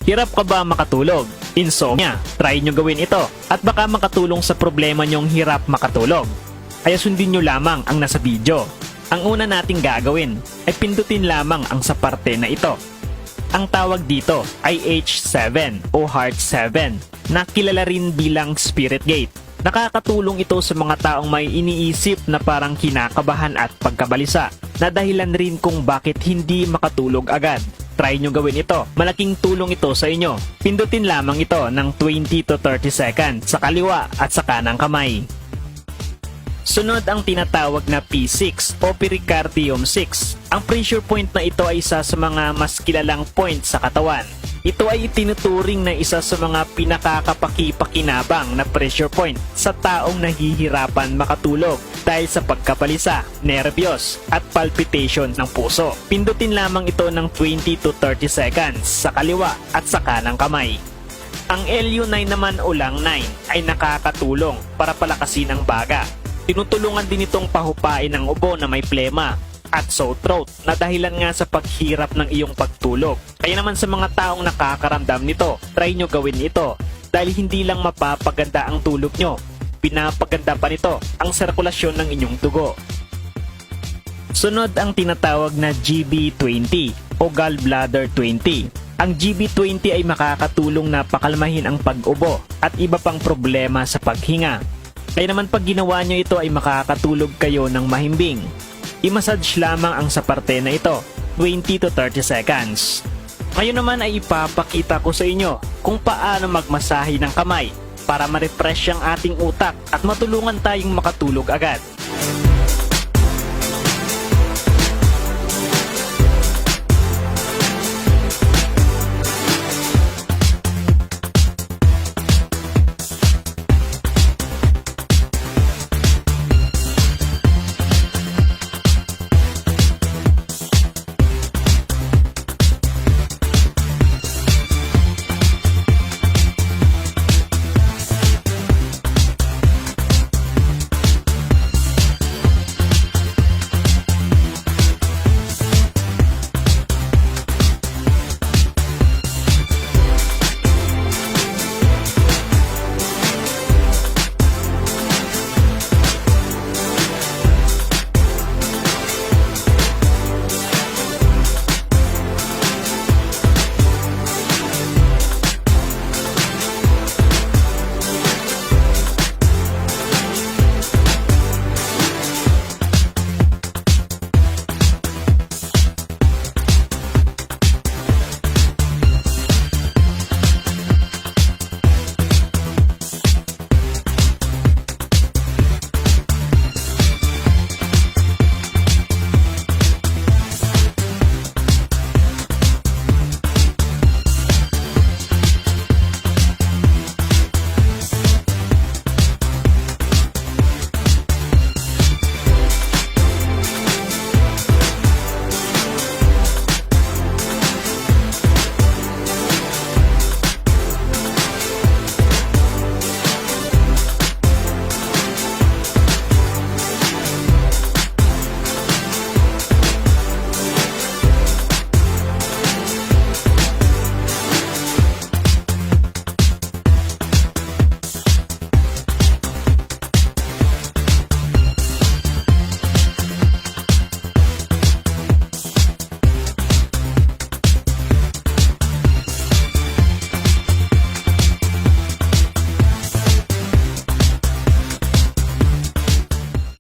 Hirap ka ba makatulog? Insomnia, try nyo gawin ito at baka makatulong sa problema nyong hirap makatulog. Kaya sundin nyo lamang ang nasa video. Ang una nating gagawin ay pindutin lamang ang sa parte na ito. Ang tawag dito ay H7 o Heart 7 na kilala rin bilang Spirit Gate. Nakakatulong ito sa mga taong may iniisip na parang kinakabahan at pagkabalisa na dahilan rin kung bakit hindi makatulog agad. Try nyo gawin ito. Malaking tulong ito sa inyo. Pindutin lamang ito ng 20 to 30 seconds sa kaliwa at sa kanang kamay. Sunod ang tinatawag na P6 o Pericardium 6. Ang pressure point na ito ay isa sa mga mas kilalang point sa katawan. Ito ay itinuturing na isa sa mga pinakakapaki-pakinabang na pressure point sa taong nahihirapan makatulog dahil sa pagkapalisa, nerbiyos at palpitation ng puso. Pindutin lamang ito ng 20 to 30 seconds sa kaliwa at sa kanang kamay. Ang LU9 naman o Lung 9 ay nakakatulong para palakasin ang baga. Tinutulungan din itong pahupain ang ubo na may plema at sore throat na dahilan nga sa paghirap ng iyong pagtulog. Kaya naman sa mga taong nakakaramdam nito, try nyo gawin ito dahil hindi lang mapapaganda ang tulog nyo, pinapaganda pa nito ang sirkulasyon ng inyong dugo. Sunod ang tinatawag na GB20 o Gallbladder 20. Ang GB20 ay makakatulong na pakalmahin ang pag-ubo at iba pang problema sa paghinga. Kaya naman pag ginawa nyo ito ay makakatulog kayo ng mahimbing. I-massage lamang ang sa parte na ito, 20 to 30 seconds. Ngayon naman ay ipapakita ko sa inyo kung paano magmasahe ng kamay para ma-refresh ang ating utak at matulungan tayong makatulog agad.